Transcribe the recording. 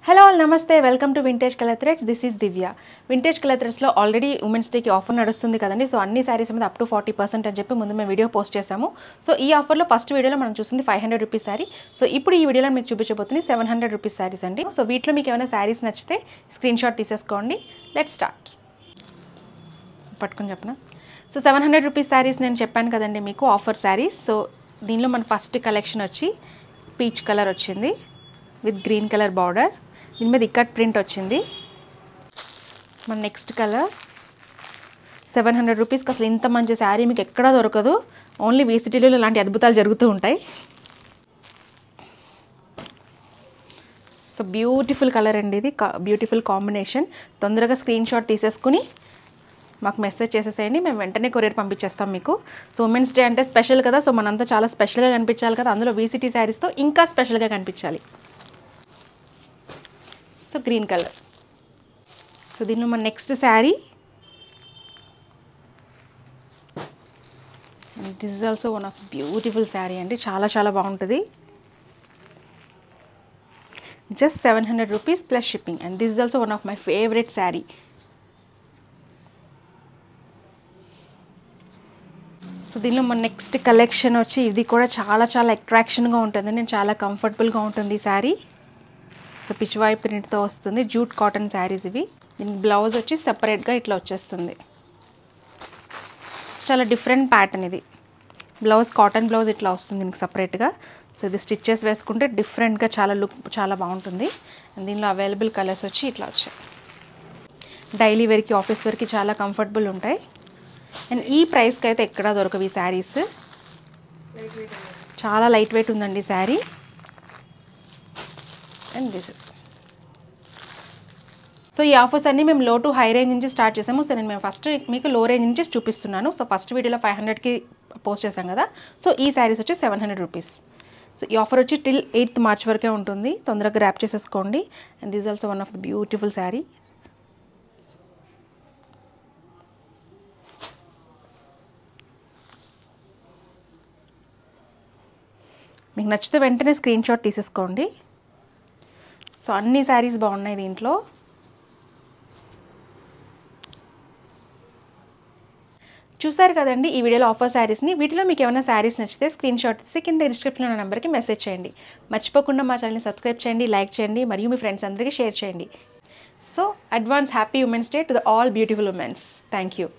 Hello all నమస్తే welcome to vintage colour threads. This is Divya. Vintage colour థ్రెడ్స్లో already women's డేకి offer నడుస్తుంది కదండి. సో అన్ని శారీస్ మీద అప్ టు 40% అని చెప్పి ముందు మేము వీడియో పోస్ట్ చేసాము. సో ఈ ఆఫర్లో ఫస్ట్ వీడియోలో మనం చూసింది 500 రూపీస్ శారీ. సో ఇప్పుడు ఈ వీడియోలో మీకు చూపించబోతుంది 700 రూపీస్ శారీస్ అండి. సో వీటిలో మీకు ఏమైనా శారీస్ నచ్చితే స్క్రీన్ షాట్ తీసేసుకోండి. Let's start. పట్టుకొని చెప్పనా. సో 700 రూపీస్ శారీస్ నేను చెప్పాను కదండి మీకు ఆఫర్ శారీస్. సో దీనిలో మన ఫస్ట్ కలెక్షన్ వచ్చి పీచ్ కలర్ వచ్చింది విత్ గ్రీన్ కలర్ బార్డర్. దీని మీద ఇక్కట్ ప్రింట్ వచ్చింది. మన నెక్స్ట్ కలర్ 700 రూపీస్కి అసలు ఇంత మంచి శారీ మీకు ఎక్కడా దొరకదు. ఓన్లీ వీసిటీలో ఇలాంటి అద్భుతాలు జరుగుతూ ఉంటాయి. సో బ్యూటిఫుల్ కలర్ అండి ఇది, బ్యూటిఫుల్ కాంబినేషన్. తొందరగా స్క్రీన్ షాట్ తీసేసుకుని మాకు మెసేజ్ చేసేసేయండి, మేము వెంటనే కొరియర్ పంపించేస్తాం మీకు. సో ఉమెన్స్ డే అంటే స్పెషల్ కదా. సో మనంతా చాలా స్పెషల్గా కనిపించాలి కదా, అందులో వీసిటీ శారీస్తో ఇంకా స్పెషల్గా కనిపించాలి. So green colour. సో దీనిలో మన next sari this is also one of beautiful sari అండి. చాలా చాలా బాగుంటుంది. Just 700 rupees plus shipping. And this is also one of my favourite sari. So దీనిలో మన నెక్స్ట్ కలెక్షన్ వచ్చి ఇది కూడా చాలా చాలా అట్రాక్షన్గా ఉంటుంది. నేను చాలా కంఫర్టబుల్గా ఉంటుంది ఈ శారీ. సో పిచ్వాయి ప్రింట్తో వస్తుంది. జూట్ కాటన్ శారీస్ ఇవి. దీనికి బ్లౌజ్ వచ్చి సెపరేట్గా ఇట్లా వచ్చేస్తుంది. చాలా డిఫరెంట్ ప్యాటర్న్ ఇది. బ్లౌజ్ కాటన్ బ్లౌజ్ ఇట్లా వస్తుంది దీనికి సపరేట్గా. సో ఇది స్టిచ్చెస్ వేసుకుంటే డిఫరెంట్గా చాలా లుక్ చాలా బాగుంటుంది. అండ్ దీనిలో అవైలబుల్ కలర్స్ వచ్చి ఇట్లా వచ్చాయి. డైలీ వేర్కి ఆఫీస్ వేర్కి చాలా కంఫర్టబుల్ ఉంటాయి. అండ్ ఈ ప్రైస్కి అయితే ఎక్కడా దొరకవు ఈ శారీస్. చాలా లైట్ వెయిట్ ఉందండి sari. And this is. So ఈ ఆఫర్స్ అన్నీ మేము లో టు హై రేంజ్ నుంచి స్టార్ట్ చేసాము. సో నేను ఫస్ట్ మీకు లో రేంజ్ నుంచి చూపిస్తున్నాను. సో ఫస్ట్ వీడియోలో 500కి పోస్ట్ చేసాం కదా. సో ఈ శారీస్ వచ్చి 700 రూపీస్. సో ఈ ఆఫర్ వచ్చి టిల్ 8th మార్చ్ వరకే ఉంటుంది. తొందరగా గ్రాప్ చేసేసుకోండి. And this also one of the beautiful sari. మీకు నచ్చితే వెంటనే స్క్రీన్ షాట్ తీసేసుకోండి. సో అన్ని శారీస్ బాగున్నాయి దీంట్లో. చూసారు కదండి ఈ వీడియోలో ఆఫర్ శారీస్ని. వీటిలో మీకు ఏమైనా శారీస్ నచ్చితే స్క్రీన్ షాట్ తీసి కింద డిస్క్రిప్షన్లో ఉన్న నెంబర్కి మెసేజ్ చేయండి. మర్చిపోకుండా మా ఛానల్ని సబ్స్క్రైబ్ చేయండి, లైక్ చేయండి, మరియు మీ ఫ్రెండ్స్ అందరికీ షేర్ చేయండి. So advance happy women's day to the all beautiful women's. Thank you.